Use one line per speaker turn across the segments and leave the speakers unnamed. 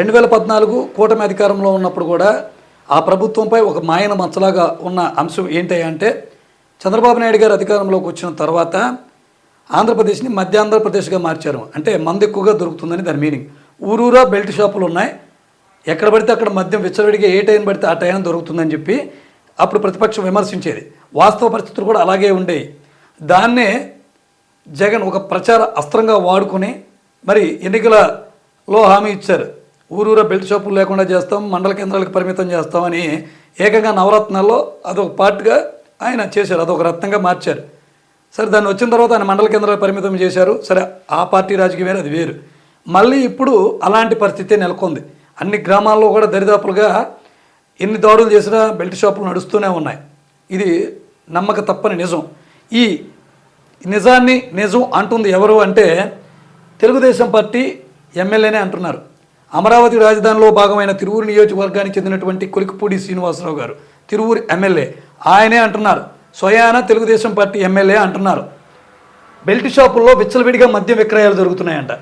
2014 కూటమి అధికారంలో ఉన్నప్పుడు కూడా ఆ ప్రభుత్వంపై ఒక మాయన మచ్చలాగా ఉన్న అంశం ఏంటి అంటే చంద్రబాబు నాయుడు గారు అధికారంలోకి వచ్చిన తర్వాత ఆంధ్రప్రదేశ్ని మధ్య ఆంధ్రప్రదేశ్గా మార్చారు. అంటే మందు ఎక్కువగా దొరుకుతుందని దాని మీనింగ్. ఊరూరా బెల్ట్ షాపులు ఉన్నాయి, ఎక్కడ పడితే అక్కడ మద్యం విచ్చలవిడిగా ఏ టైం పడితే ఆ టైం దొరుకుతుందని చెప్పి అప్పుడు ప్రతిపక్షం విమర్శించేది. వాస్తవ పరిస్థితులు కూడా అలాగే ఉండేవి. దాన్నే జగన్ ఒక ప్రచార అస్త్రంగా వాడుకొని మరి ఎన్నికలలో హామీ ఇచ్చారు. ఊరూరా బెల్ట్ షాపులు లేకుండా చేస్తాం, మండల కేంద్రాలకు పరిమితం చేస్తామని ఏకంగా నవరత్నాల్లో అదొక పార్ట్గా ఆయన చేశారు, అదొక రత్నంగా మార్చారు. సరే, దాన్ని వచ్చిన తర్వాత ఆయన మండల కేంద్రాలకు పరిమితం చేశారు. సరే, ఆ పార్టీ రాజకీయం వేరు, అది వేరు. మళ్ళీ ఇప్పుడు అలాంటి పరిస్థితి నెలకొంది. అన్ని గ్రామాల్లో కూడా దరిదాపులుగా ఎన్ని దాడులు చేసినా బెల్ట్ షాపులు నడుస్తూనే ఉన్నాయి. ఇది నమ్మక తప్పని నిజం. ఈ నిజాన్ని నిజం అంటుంది ఎవరు అంటే తెలుగుదేశం పార్టీ ఎమ్మెల్యేనే అంటున్నారు. అమరావతి రాజధానిలో భాగమైన తిరువూరు నియోజకవర్గానికి చెందినటువంటి కొలికిపూడి శ్రీనివాసరావు గారు, తిరువూరు ఎమ్మెల్యే, ఆయనే అంటున్నారు. స్వయాన తెలుగుదేశం పార్టీ ఎమ్మెల్యే అంటున్నారు బెల్ట్ షాపుల్లో విచ్చలవిడిగా మద్యం విక్రయాలు జరుగుతున్నాయంట.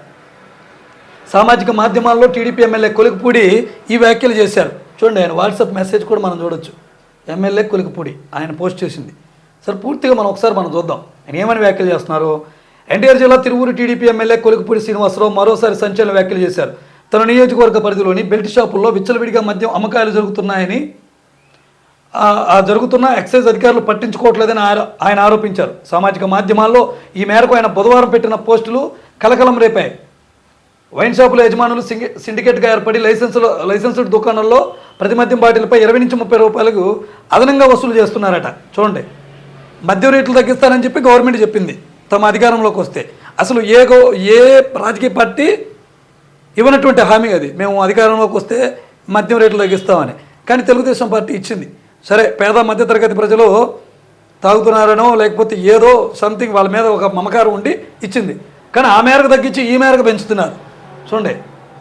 సామాజిక మాధ్యమాల్లో టీడీపీ ఎమ్మెల్యే కొలికిపూడి ఈ వ్యాఖ్యలు చేశారు. చూడండి, ఆయన వాట్సాప్ మెసేజ్ కూడా మనం చూడొచ్చు. ఎమ్మెల్యే కొలికిపూడి ఆయన పోస్ట్ చేసింది. సరే, పూర్తిగా మనం చూద్దాం ఆయన ఏమని వ్యాఖ్యలు చేస్తున్నారు. ఎన్టీఆర్ జిల్లా తిరువూరు టీడీపీ ఎమ్మెల్యే కొలికిపూడి శ్రీనివాసరావు మరోసారి సంచలన వ్యాఖ్యలు చేశారు. తన నియోజకవర్గ పరిధిలోని బెల్ట్ షాపుల్లో విచ్చలవిడిగా మద్యం అమ్మకాలు జరుగుతున్నాయని, జరుగుతున్న ఎక్సైజ్ అధికారులు పట్టించుకోవట్లేదని ఆయన ఆరోపించారు. సామాజిక మాధ్యమాల్లో ఈ మేరకు ఆయన బుధవారం పెట్టిన పోస్టులు కలకలం రేపాయి. వైన్ షాపుల యజమానులు సిండికేట్గా ఏర్పడి లైసెన్స్డ్ దుకాణాల్లో ప్రతి మద్యం బాటిల్పై 20 నుంచి 30 రూపాయలకు అదనంగా వసూలు చేస్తున్నారట. చూడండి, మద్యం రేట్లు తగ్గిస్తారని చెప్పి గవర్నమెంట్ చెప్పింది తమ అధికారంలోకి వస్తే. అసలు ఏ రాజకీయ పార్టీ ఇవ్వనటువంటి హామీ అది, మేము అధికారంలోకి వస్తే మద్యం రేట్లు తగ్గిస్తామని. కానీ తెలుగుదేశం పార్టీ ఇచ్చింది. సరే, పేద మధ్యతరగతి ప్రజలు తాగుతున్నారనో లేకపోతే ఏదో సంథింగ్ వాళ్ళ మీద ఒక మమకారం ఉండి ఇచ్చింది. కానీ ఆ మేరకు తగ్గించి ఈ మేరకు పెంచుతున్నారు. చూడండి,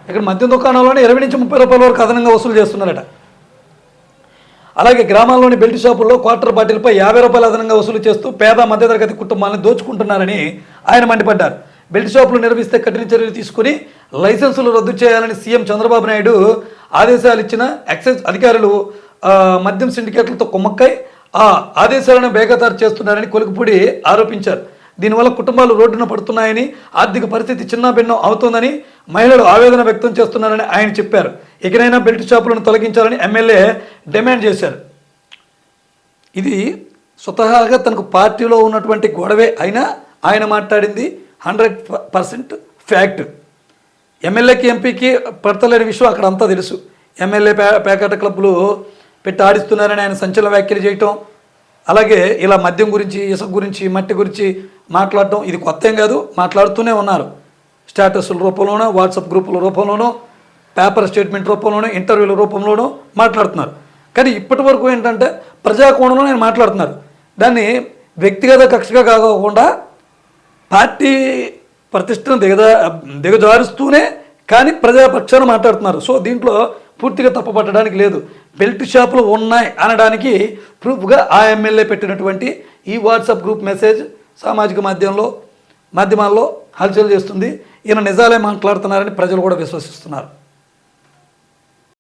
ఇక్కడ మద్యం దుకాణంలోనే 20 నుంచి 30 రూపాయల వరకు అదనంగా వసూలు చేస్తున్నారట. అలాగే గ్రామాల్లోని బెల్ట్ షాపుల్లో క్వార్టర్ బాటిల్పై 50 రూపాయలు అదనంగా వసూలు చేస్తూ పేద మధ్యతరగతి కుటుంబాలను దోచుకుంటున్నారని ఆయన మండిపడ్డారు. బెల్ట్ షాపులు నిర్వహిస్తే కఠిన చర్యలు తీసుకుని లైసెన్సులు రద్దు చేయాలని సీఎం చంద్రబాబు నాయుడు ఆదేశాలు ఇచ్చిన ఎక్సైజ్ అధికారులు మద్యం సిండికేట్లతో కుమ్మక్కై ఆ ఆదేశాలను బేఖతారు చేస్తున్నారని కొలికిపూడి ఆరోపించారు. దీనివల్ల కుటుంబాలు రోడ్డున పడుతున్నాయని, ఆర్థిక పరిస్థితి చిన్నాభిన్నం అవుతోందని మహిళలు ఆవేదన వ్యక్తం చేస్తున్నారని ఆయన చెప్పారు. ఇకనైనా బెల్ట్ షాపులను తొలగించాలని ఎమ్మెల్యే డిమాండ్ చేశారు. ఇది స్వతహాగా తనకు పార్టీలో ఉన్నటువంటి గొడవే అయినా ఆయన మాట్లాడింది 100% ఫ్యాక్ట్. ఎమ్మెల్యేకి ఎంపీకి పడతలేని విషయం అక్కడ అంతా తెలుసు. ఎమ్మెల్యే పేకాట క్లబ్లు పెట్టి ఆడిస్తున్నారని ఆయన సంచలన వ్యాఖ్యలు చేయటం, అలాగే ఇలా మద్యం గురించి, ఇసుక గురించి, మట్టి గురించి మాట్లాడటం ఇది కొత్త ఏం కాదు, మాట్లాడుతూనే ఉన్నారు. స్టేటస్ల రూపంలోనో, వాట్సాప్ గ్రూపుల రూపంలోనో, పేపర్ స్టేట్మెంట్ రూపంలోనో, ఇంటర్వ్యూల రూపంలోనో మాట్లాడుతున్నారు. కానీ ఇప్పటి వరకు ఏంటంటే ప్రజాకోణంలో నేను మాట్లాడుతున్నారు. దాన్ని వ్యక్తిగత కక్షగా కాకుండా పార్టీ ప్రతిష్టను దిగజారుస్తూనే కానీ ప్రజాపక్షాన మాట్లాడుతున్నారు. సో దీంట్లో పూర్తిగా తప్పుపట్టడానికి లేదు. బెల్ట్ షాపులు ఉన్నాయి అనడానికి ప్రూఫ్గా ఆ ఎమ్మెల్యే పెట్టినటువంటి ఈ వాట్సాప్ గ్రూప్ మెసేజ్ సామాజిక మాధ్యమాల్లో హల్చల్ చేస్తుంది. ఈయన నిజాలే మాట్లాడుతున్నారని ప్రజలు కూడా విశ్వసిస్తున్నారు.